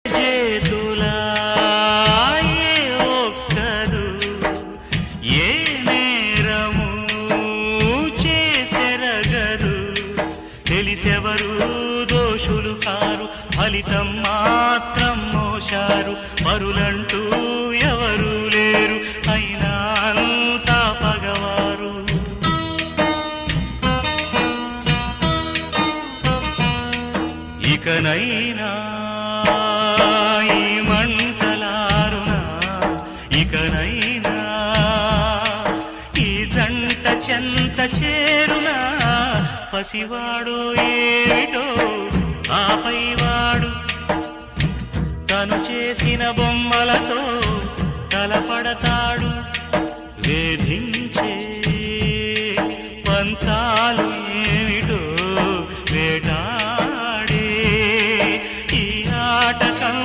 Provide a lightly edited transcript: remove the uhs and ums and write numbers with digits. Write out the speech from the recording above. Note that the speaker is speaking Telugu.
చేతులా ఏ ఒక్కరు ఏ నేరము చేసెరగరు తెలిసెవరు దోషులు కారు ఫలితం మాత్రం మోశారు పరులంటూ ఎవరు లేరు అయినా అంతా పగవారు ఇకనైనా ఈ మంటలారునా ఇకనైనా ఈ జంట చెంత చేరునా పసివాడు ఏమిటో ఆపైవాడు తను చేసిన బొమ్మలతో తలపడతాడు వేధించే పంతాలు